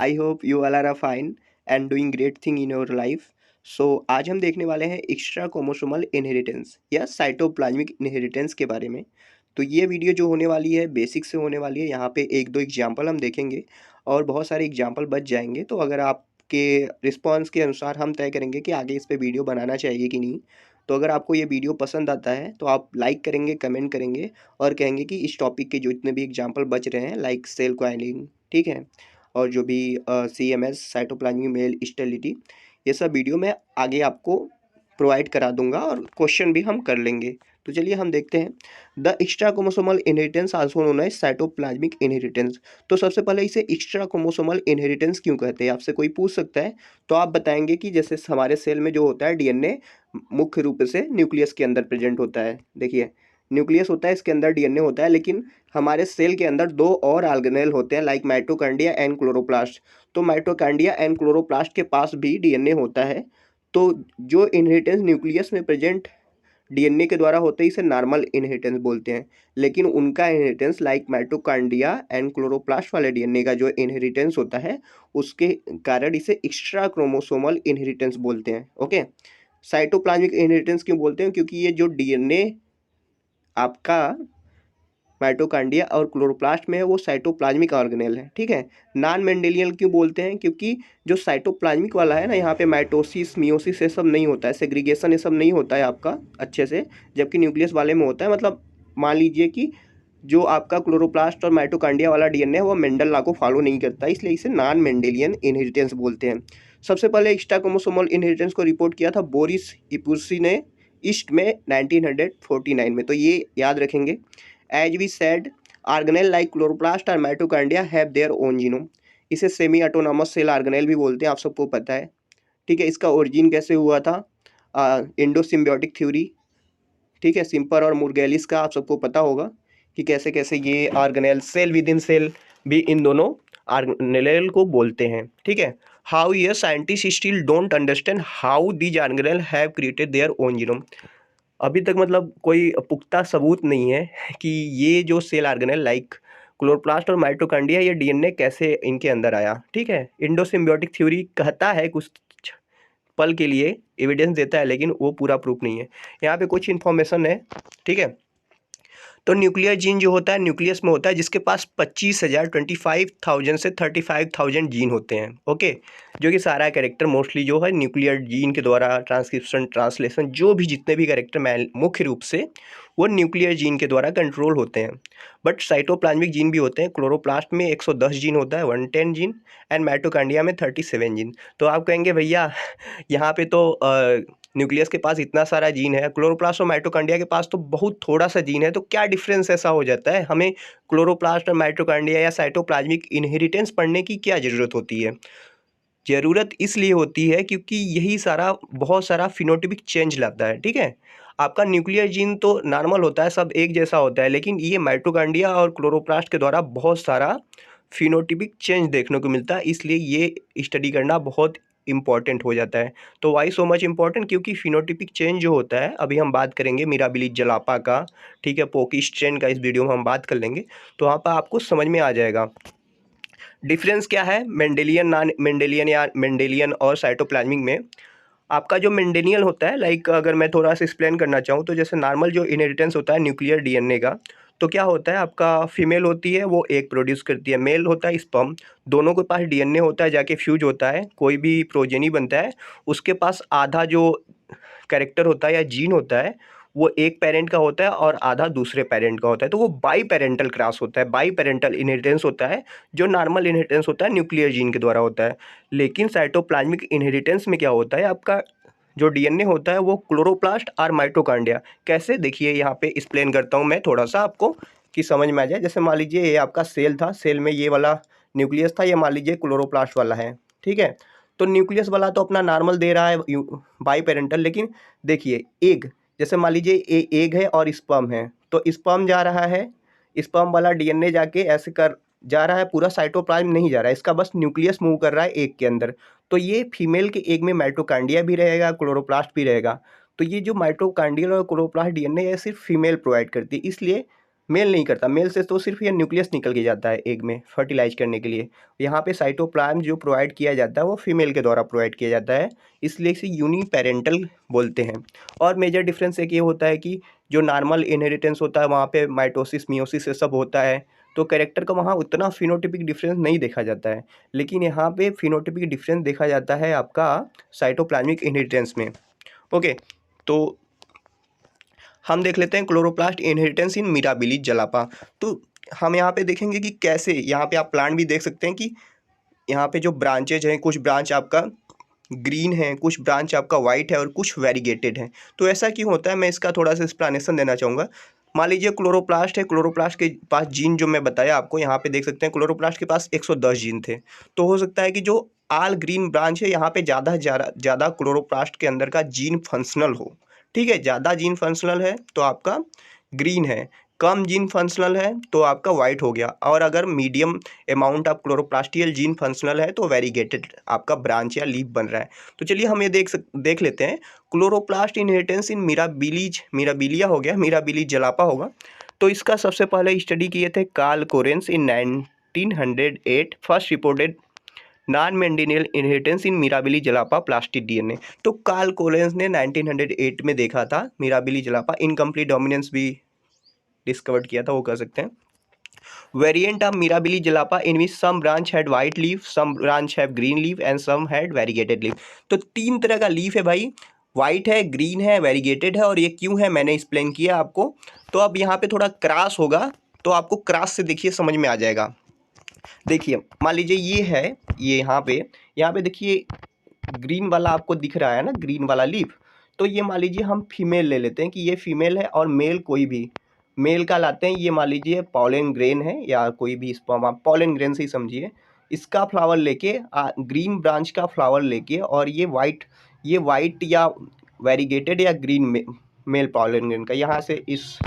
I hope you all are fine and doing great thing in your life. So आज हम देखने वाले हैं एक्स्ट्रा क्रोमोसोमल इनहेरिटेंस या साइटोप्लाज्मिक इनहेरिटेंस के बारे में। तो ये वीडियो जो होने वाली है बेसिक से होने वाली है। यहाँ पे एक दो एग्जाम्पल हम देखेंगे और बहुत सारे एग्जाम्पल बच जाएंगे। तो अगर आपके रिस्पॉन्स के अनुसार हम तय करेंगे कि आगे इस पर वीडियो बनाना चाहिए कि नहीं। तो अगर आपको ये वीडियो पसंद आता है तो आप लाइक करेंगे, कमेंट करेंगे और कहेंगे कि इस टॉपिक के जो इतने भी एग्जाम्पल बच रहे हैं लाइक सेल कॉइलिंग, ठीक है, और जो भी CMS साइटोप्लाज्मिक मेल स्टेरिलिटी, ये सब वीडियो मैं आगे आपको प्रोवाइड करा दूंगा और क्वेश्चन भी हम कर लेंगे। तो चलिए हम देखते हैं the extra chromosomal inheritance also known as cytoplasmic inheritance. तो सबसे पहले इसे एक्स्ट्रा क्रोमोसोमल इनहेरिटेंस क्यों कहते हैं, आपसे कोई पूछ सकता है। तो आप बताएंगे कि जैसे हमारे सेल में जो होता है DNA मुख्य रूप से न्यूक्लियस के अंदर प्रेजेंट होता है। देखिए न्यूक्लियस होता है, इसके अंदर DNA होता है, लेकिन हमारे सेल के अंदर दो और ऑर्गेनेल होते हैं लाइक माइटोकॉन्ड्रिया एंड क्लोरोप्लास्ट। तो माइटोकॉन्ड्रिया एंड क्लोरोप्लास्ट के पास भी DNA होता है। तो जो इनहेरिटेंस न्यूक्लियस में प्रेजेंट DNA के द्वारा होते हैं इसे नॉर्मल इनहेरिटेंस बोलते हैं। लेकिन उनका inheritance like mitochondria and chloroplast वाले DNA का जो इनहेरिटेंस होता है उसके कारण इसे एक्स्ट्रा क्रोमोसोमल इनहेरिटेंस बोलते हैं। ओके, साइटोप्लाज्मिक इनहेरिटेंस क्यों बोलते हैं, क्योंकि ये जो DNA आपका माइटोकॉन्ड्रिया और क्लोरोप्लास्ट में है वो साइटोप्लाज्मिक ऑर्गेनेल है, ठीक है। नॉन मेंडेलियन क्यों बोलते हैं, क्योंकि जो साइटोप्लाज्मिक वाला है ना, यहाँ पे माइटोसिस मियोसिस ये सब नहीं होता है, सेग्रीगेशन ये सब नहीं होता है आपका अच्छे से, जबकि न्यूक्लियस वाले में होता है। मतलब मान लीजिए कि जो आपका क्लोरोप्लास्ट और माइटोकॉन्ड्रिया वाला DNA है वो मेंडल लॉ को फॉलो नहीं करता, इसलिए इसे नॉन मेंडेलियन इनहेरिटेंस बोलते हैं। सबसे पहले एक्स्ट्रा क्रोमोसोमल इनहेरिटेंस को रिपोर्ट किया था बोरिस इपुर्सी ने ईस्ट में 1949 में। तो ये याद रखेंगे। As we said organelle like chloroplast और mitochondria have their own genome. इसे सेमी ऑटोनॉमस सेल ऑर्गेनेल भी बोलते हैं, आप सबको पता है, ठीक है। इसका ओरिजिन कैसे हुआ था, इंडो सिम्बियोटिक थ्योरी, ठीक है। सिम्पर और मुर्गेलिस का आप सबको पता होगा कि कैसे कैसे ये organelle cell within cell भी इन दोनों ऑर्गेनेल को बोलते हैं, ठीक है। हाउ ये scientist still don't understand how these organelle have created their own genome. अभी तक मतलब कोई पुख्ता सबूत नहीं है कि ये जो सेल ऑर्गेनेल लाइक क्लोरोप्लास्ट और माइटोकॉन्ड्रिया ये DNA कैसे इनके अंदर आया, ठीक है। इंडो सिम्बियोटिक थ्योरी कहता है कुछ पल के लिए, एविडेंस देता है, लेकिन वो पूरा प्रूफ नहीं है। यहाँ पे कुछ इन्फॉर्मेशन है, ठीक है। तो न्यूक्लियर जीन जो होता है न्यूक्लियस में होता है, जिसके पास 25,000 से 35,000 जीन होते हैं, ओके। जो कि सारा कैरेक्टर मोस्टली जो है न्यूक्लियर जीन के द्वारा ट्रांसक्रिप्शन ट्रांसलेशन जो भी जितने भी कैरेक्टर मुख्य रूप से वो न्यूक्लियर जीन के द्वारा कंट्रोल होते हैं। बट साइटोप्लाज्मिक जीन भी होते हैं। क्लोरोप्लास्ट में 110 जीन होता है, 110 जीन, एंड माइटोकॉन्ड्रिया में 37 जीन। तो आप कहेंगे भैया यहाँ पे तो न्यूक्लियस के पास इतना सारा जीन है, क्लोरोप्लास्ट और माइटोकॉन्ड्रिया के पास तो बहुत थोड़ा सा जीन है, तो क्या डिफरेंस ऐसा हो जाता है, हमें क्लोरोप्लास्ट और माइटोकॉन्ड्रिया या साइटोप्लाज्मिक इनहेरिटेंस पढ़ने की क्या ज़रूरत होती है। ज़रूरत इसलिए होती है क्योंकि यही सारा बहुत सारा फिनोटिपिक चेंज लाता है, ठीक है। आपका न्यूक्लियर जीन तो नॉर्मल होता है, सब एक जैसा होता है, लेकिन ये माइटोकॉन्ड्रिया और क्लोरोप्लास्ट के द्वारा बहुत सारा फिनोटिपिक चेंज देखने को मिलता है, इसलिए ये स्टडी करना बहुत इंपॉर्टेंट हो जाता है। तो वाई सो मच इंपॉर्टेंट, क्योंकि फिनोटिपिक चेंज जो होता है, अभी हम बात करेंगे मिराबिलिस जलापा का, ठीक है, पोकी स्ट्रेन का, इस वीडियो में हम बात कर लेंगे। तो वहाँ पर आपको समझ में आ जाएगा डिफरेंस क्या है मेंडेलियन नॉन मेंडेलियन या मेंडेलियन और साइटोप्लाज्मिक में। आपका जो मेंडेलियन होता है, लाइक अगर मैं थोड़ा सा एक्सप्लेन करना चाहूँ तो जैसे नॉर्मल जो इनहेरिटेंस होता है न्यूक्लियर DNA का, तो क्या होता है, आपका फीमेल होती है वो एग प्रोड्यूस करती है, मेल होता है स्पर्म, दोनों के पास DNA होता है, जाके फ्यूज होता है, कोई भी प्रोजेनी बनता है, उसके पास आधा जो कैरेक्टर होता है या जीन होता है वो एक पेरेंट का होता है और आधा दूसरे पेरेंट का होता है, तो वो बाई पेरेंटल क्रॉस होता है, बाई पेरेंटल इनहेरिटेंस होता है। जो नॉर्मल इनहेरिटेंस होता है न्यूक्लियर जीन के द्वारा होता है। लेकिन साइटोप्लाज्मिक इनहेरिटेंस में क्या होता है, आपका जो DNA होता है वो क्लोरोप्लास्ट और माइटोकॉन्ड्रिया, कैसे देखिए यहाँ पे एक्सप्लेन करता हूँ मैं थोड़ा सा आपको कि समझ में आ जाए। जैसे मान लीजिए ये आपका सेल था, सेल में ये वाला न्यूक्लियस था, ये मान लीजिए क्लोरोप्लास्ट वाला है, ठीक है। तो न्यूक्लियस वाला तो अपना नॉर्मल दे रहा है बाई पेरेंटल, लेकिन देखिए एग, जैसे मान लीजिए एग है और स्पर्म है, तो स्पर्म जा रहा है, स्पर्म वाला DNA जाके ऐसे कर जा रहा है, पूरा साइटोप्लाज्म नहीं जा रहा है, इसका बस न्यूक्लियस मूव कर रहा है एग के अंदर। तो ये फीमेल के एग में माइटोकॉन्ड्रिया भी रहेगा, क्लोरोप्लास्ट भी रहेगा। तो ये जो माइटोकॉन्ड्रियल और क्लोरोप्लास्ट DNA है सिर्फ फीमेल प्रोवाइड करती है, इसलिए मेल नहीं करता, मेल से तो सिर्फ ये न्यूक्लियस निकल के जाता है एग में फर्टिलाइज करने के लिए। यहाँ पे साइटोप्लाज्म जो प्रोवाइड किया जाता है वो फीमेल के द्वारा प्रोवाइड किया जाता है, इसलिए इसे यूनिपेरेंटल बोलते हैं। और मेजर डिफरेंस एक ये होता है कि जो नॉर्मल इनहेरिटेंस होता है वहाँ पे माइटोसिस मियोसिस ये सब होता है, तो कैरेक्टर का वहाँ उतना फिनोटिपिक डिफरेंस नहीं देखा जाता है, लेकिन यहाँ पे फिनोटिपिक डिफरेंस देखा जाता है आपका साइटोप्लाज्मिक इनहेरिटेंस में। ओके, तो हम देख लेते हैं क्लोरोप्लास्ट इनहेरिटेंस इन मिराबिलिस जलापा। तो हम यहाँ पे देखेंगे कि कैसे, यहाँ पे आप प्लांट भी देख सकते हैं कि यहाँ पे जो ब्रांचेज हैं, कुछ ब्रांच आपका ग्रीन है, कुछ ब्रांच आपका वाइट है और कुछ वेरीगेटेड है। तो ऐसा क्यों होता है, मैं इसका थोड़ा सा एक्सप्लेनेशन देना चाहूँगा। मान लीजिए क्लोरोप्लास्ट है, क्लोरोप्लास्ट के पास जीन जो मैं बताया आपको, यहाँ पे देख सकते हैं क्लोरोप्लास्ट के पास 110 जीन थे। तो हो सकता है कि जो आल ग्रीन ब्रांच है यहाँ पे ज़्यादा क्लोरोप्लास्ट के अंदर का जीन फंक्शनल हो। ठीक है, ज़्यादा जीन फंक्शनल है तो आपका ग्रीन है, कम जीन फंक्शनल है तो आपका वाइट हो गया, और अगर medium amount of chloroplastial gene functional है तो वेरीगेटेड आपका ब्रांच या लीफ बन रहा है। तो चलिए हम ये देख लेते हैं क्लोरोप्लास्ट इनहेरिटेंस इन मिराबिलिया हो गया, मिराबिलिस जलापा होगा। तो इसका सबसे पहले स्टडी किए थे Carl Correns in 1908, first reported non Mendelian inheritance in Mirabilis jalapa plastid DNA. तो कार्ल कोरेंस ने 1908 में देखा था मिराबिली जलापा, इनकम्प्लीट डोमिनेंस भी डिस्कवर्ड किया था, वो कह सकते हैं। Variant of Mirabilis jalapa in which some branch had white leaf, some branch have green leaf and some had variegated leaf. तो 3 तरह का लीफ है भाई, वाइट है, ग्रीन है, वेरीगेटेड है, और ये क्यों है मैंने एक्सप्लेन किया आपको। तो अब यहाँ पे थोड़ा क्रॉस होगा, तो आपको क्रॉस से देखिए समझ में आ जाएगा। देखिए मान लीजिए ये है, ये यहाँ पे देखिए ग्रीन वाला आपको दिख रहा है ना, ग्रीन वाला लीफ। तो ये मान लीजिए हम फीमेल ले लेते हैं कि ये फीमेल है, और मेल कोई भी मेल का लाते हैं। ये मान लीजिए पॉलन ग्रेन है या कोई भी स्पर्म, आप पॉलन ग्रेन से ही समझिए। इसका फ्लावर लेके ग्रीन ब्रांच का फ्लावर लेके, और ये वाइट या वेरीगेटेड या ग्रीन मेल पॉलन ग्रेन का, यहाँ से इस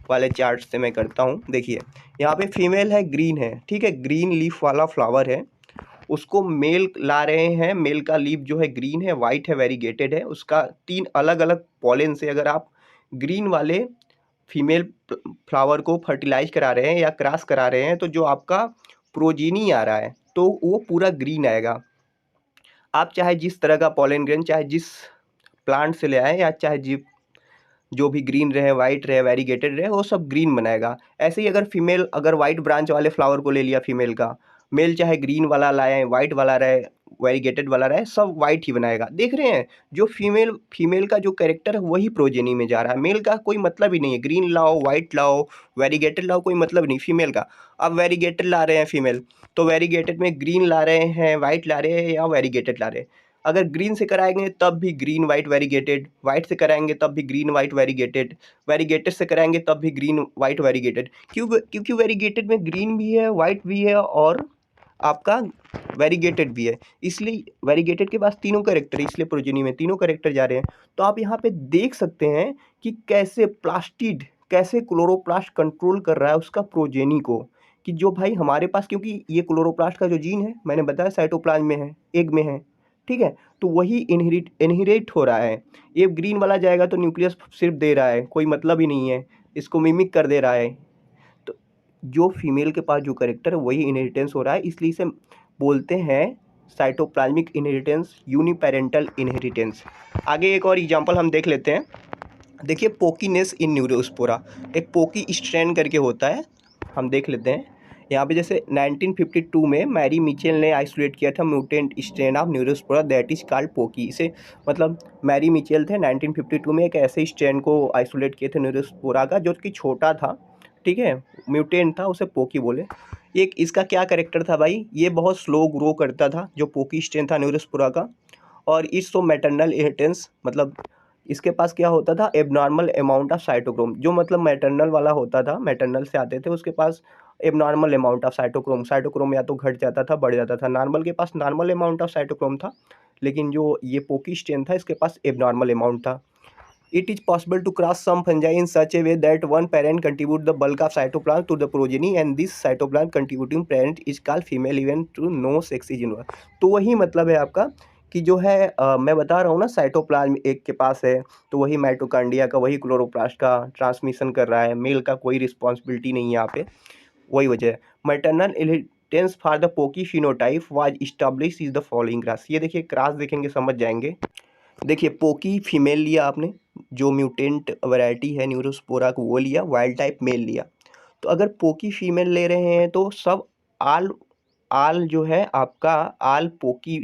वाले चार्ट से मैं करता हूँ। देखिए यहाँ पे फीमेल है, ग्रीन है, ठीक है, ग्रीन लीफ वाला फ्लावर है, उसको मेल ला रहे हैं। मेल का लीफ जो है ग्रीन है, वाइट है, वेरीगेटेड है, उसका 3 अलग अलग पॉलन से अगर आप ग्रीन वाले फीमेल फ्लावर को फर्टिलाइज करा रहे हैं या क्रॉस करा रहे हैं, तो जो आपका प्रोजीनी आ रहा है तो वो पूरा ग्रीन आएगा। आप चाहे जिस तरह का पॉलन ग्रेन, चाहे जिस प्लांट से ले आए, या चाहे जो भी ग्रीन रहे, वाइट रहे, वेरीगेटेड रहे, वो सब ग्रीन बनाएगा। ऐसे ही अगर वाइट ब्रांच वाले फ्लावर को ले लिया फीमेल का, मेल चाहे ग्रीन वाला लाए, वाइट वाला रहे, वेरीगेटेड वाला रहे, सब वाइट ही बनाएगा। देख रहे हैं, जो फीमेल का जो कैरेक्टर है वही प्रोजेनी में जा रहा है, मेल का कोई मतलब ही नहीं है। ग्रीन लाओ, वाइट लाओ, वेरीगेटेड लाओ, कोई मतलब नहीं फीमेल का। अब वेरीगेटेड ला रहे हैं फीमेल, तो वेरीगेटेड में ग्रीन ला रहे हैं, वाइट ला रहे हैं, या वेरीगेटेड ला रहे हैं। अगर ग्रीन से कराएंगे तब भी ग्रीन वाइट वेरीगेटेड, वाइट से कराएंगे तब भी ग्रीन वाइट वेरीगेटेड, वेरीगेटेड से कराएंगे तब भी ग्रीन वाइट वेरीगेटेड। क्योंकि वेरीगेटेड में ग्रीन भी है, वाइट भी है, और आपका वेरीगेटेड भी है, इसलिए वेरीगेटेड के पास तीनों कैरेक्टर, इसलिए प्रोजेनी में तीनों कैरेक्टर जा रहे हैं। तो आप यहाँ पे देख सकते हैं कि कैसे क्लोरोप्लास्ट कंट्रोल कर रहा है उसका प्रोजेनी को, कि जो भाई हमारे पास, क्योंकि ये क्लोरोप्लास्ट का जो जीन है मैंने बताया साइटोप्लाज्म में है, एग में है, ठीक है, तो वही इनहेरिट हो रहा है। ये ग्रीन वाला जाएगा तो न्यूक्लियस सिर्फ दे रहा है, कोई मतलब ही नहीं है, इसको मिमिक कर दे रहा है। तो जो फीमेल के पास जो कैरेक्टर है वही इनहेरिटेंस हो रहा है, इसलिए इसे बोलते हैं साइटोप्लाज्मिक इनहेरिटेंस, यूनिपेरेंटल इनहेरिटेंस। आगे एक और एग्जांपल हम देख लेते हैं। देखिए पोकीनेस इन न्यूरोस्पोरा, एक पोकी स्ट्रेन करके होता है, हम देख लेते हैं। यहाँ पे जैसे 1952 में मैरी मिचेल ने आइसोलेट किया था mutant strain of Neurospora that is called poke. इसे मतलब मैरी मिचेल थे 1952 में एक ऐसे स्ट्रेन को आइसोलेट किए थे न्यूरोस्पोरा का, जो कि छोटा था, ठीक है, म्यूटेंट था, उसे पोकी बोले। एक इसका क्या कैरेक्टर था भाई, ये बहुत स्लो ग्रो करता था, जो पोकी स्ट्रेन था न्यूरोस्पोरा का, और इस तो मैटरनल इनहेरिटेंस, मतलब इसके पास क्या होता था, एबनॉर्मल अमाउंट ऑफ साइटोक्रोम, जो मतलब मैटरनल वाला होता था, मैटरनल से आते थे, उसके पास एबनॉर्मल अमाउंट ऑफ साइटोक्रोम या तो घट जाता था, बढ़ जाता था। नॉर्मल के पास नॉर्मल अमाउंट ऑफ साइटोक्रोम था, लेकिन जो ये पोकी स्ट्रेन था इसके पास एबनॉर्मल अमाउंट था। It is possible to cross some fungi in such a way that one parent contribute the bulk of cytoplasm to the progeny and this cytoplasm contributing parent is called female even to no sex is involved। तो वही मतलब है आपका कि जो है मैं बता रहा हूँ ना, साइटोप्लाज्म एक के पास है तो वही माइटोकॉन्ड्रिया का, वही क्लोरोप्लास्ट का ट्रांसमिशन कर रहा है, मेल का कोई रिस्पॉन्सिबिलिटी नहीं है यहाँ पे, वही वजह है। Maternal inheritance for the poke phenotype was establish is the following cross. ये देखिए क्रास देखेंगे समझ जाएंगे। देखिए पोकी फीमेल लिया आपने, जो म्यूटेंट वैरायटी है न्यूरोस्पोरा को वो लिया, वाइल्ड टाइप मेल लिया। तो अगर पोकी फीमेल ले रहे हैं तो सब आल आल जो है आपका आल पोकी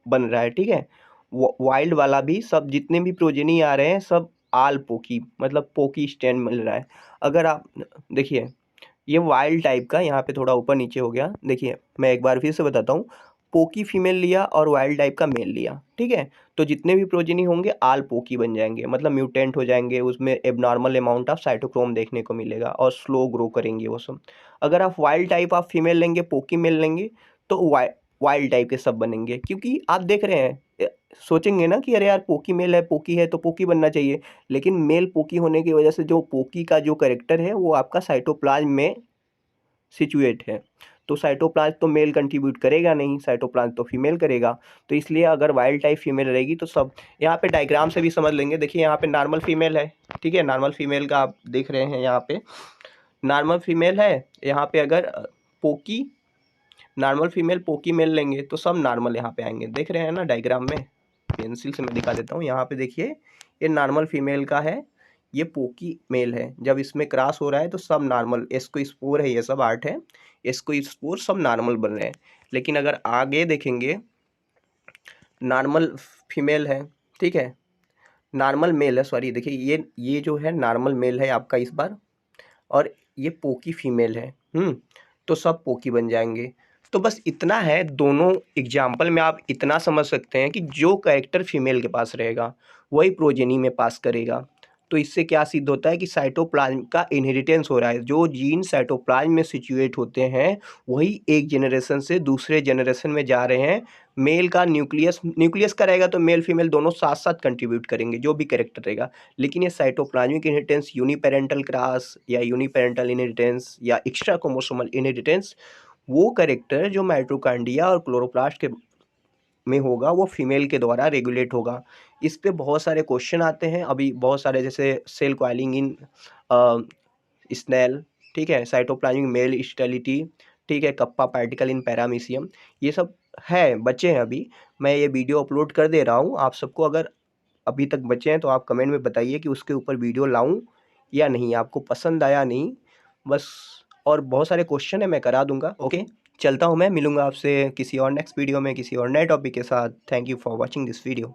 बन रहा है, ठीक है। वाइल्ड वाला भी सब जितने भी प्रोजेनी आ रहे हैं सब आल पोकी, मतलब पोकी स्टैंड मिल रहा है। अगर आप देखिए ये वाइल्ड टाइप का यहाँ पे थोड़ा ऊपर नीचे हो गया, देखिए मैं एक बार फिर से बताता हूँ। पोकी फीमेल लिया और वाइल्ड टाइप का मेल लिया, ठीक है। तो जितने भी प्रोजेनी होंगे आल पोकी बन जाएंगे, मतलब म्यूटेंट हो जाएंगे, उसमें एबनॉर्मल अमाउंट ऑफ साइटोक्रोम देखने को मिलेगा और स्लो ग्रो करेंगे वो सब। अगर आप वाइल्ड टाइप आप फीमेल लेंगे, पोकी मेल लेंगे, तो वाइल्ड टाइप के सब बनेंगे। क्योंकि आप देख रहे हैं सोचेंगे ना कि अरे यार पोकी मेल है, पोकी है तो पोकी बनना चाहिए, लेकिन मेल पोकी होने की वजह से जो पोकी का जो करेक्टर है वो आपका साइटोप्लाज्म में सिचुएट है। तो साइटोप्लाज्म तो मेल कंट्रीब्यूट करेगा नहीं, साइटोप्लाज्म तो फीमेल करेगा। तो इसलिए अगर वाइल्ड टाइप फीमेल रहेगी तो सब, यहाँ पे डायग्राम से भी समझ लेंगे। देखिए यहाँ पे नॉर्मल फीमेल है, ठीक है, नॉर्मल फीमेल का आप देख रहे हैं यहाँ पे नॉर्मल फीमेल है। यहाँ पे अगर पोकी नॉर्मल फीमेल पोकी मेल लेंगे तो सब नॉर्मल यहाँ पे आएंगे, देख रहे हैं ना डायग्राम में। पेंसिल से मैं दिखा देता हूँ, यहाँ पे देखिए ये नॉर्मल फीमेल का है, ये पोकी मेल है। जब इसमें क्रॉस हो रहा है तो सब नॉर्मल, इसको स्पोर है, ये सब आर्ट है, इसको स्पोर सब नॉर्मल बन रहे हैं। लेकिन अगर आगे देखेंगे नॉर्मल फीमेल है, ठीक है, नॉर्मल मेल है, सॉरी देखिए ये जो है नॉर्मल मेल है आपका इस बार, और ये पोकी फीमेल है। तो सब पोकी बन जाएंगे। तो बस इतना है, दोनों एग्जाम्पल में आप इतना समझ सकते हैं कि जो कैरेक्टर फीमेल के पास रहेगा वही प्रोजेनी में पास करेगा। तो इससे क्या सिद्ध होता है कि साइटोप्लाज्म का इनहेरिटेंस हो रहा है। जो जीन साइटोप्लाज्म में सिचुएट होते हैं वही एक जनरेशन से दूसरे जनरेशन में जा रहे हैं। मेल का न्यूक्लियस का रहेगा तो मेल फीमेल दोनों साथ साथ कंट्रीब्यूट करेंगे जो भी कैरेक्टर रहेगा। लेकिन ये साइटोप्लाज्मिक इनहेरिटेंस, यूनिपेरेंटल क्रॉस या यूनिपेरेंटल इनहेरिटेंस या एक्स्ट्रा क्रोमोसोमल इनहेरिटेंस, वो कैरेक्टर जो माइटोकॉन्ड्रिया और क्लोरोप्लास्ट के में होगा वो फीमेल के द्वारा रेगुलेट होगा। इस पे बहुत सारे क्वेश्चन आते हैं अभी, बहुत सारे, जैसे सेल कॉइलिंग इन स्नेल, ठीक है, साइटोप्लाज्मिक मेल स्टेरिलिटी, ठीक है, कप्पा पार्टिकल इन पैरामीशियम, ये सब है, बचे हैं अभी। मैं ये वीडियो अपलोड कर दे रहा हूँ आप सबको। अगर अभी तक बचे हैं तो आप कमेंट में बताइए कि उसके ऊपर वीडियो लाऊं या नहीं, आपको पसंद आया नहीं बस। और बहुत सारे क्वेश्चन है, मैं करा दूंगा। ओके, चलता हूँ मैं, मिलूंगा आपसे किसी और नेक्स्ट वीडियो में किसी और नए टॉपिक के साथ। Thank you for watching this video.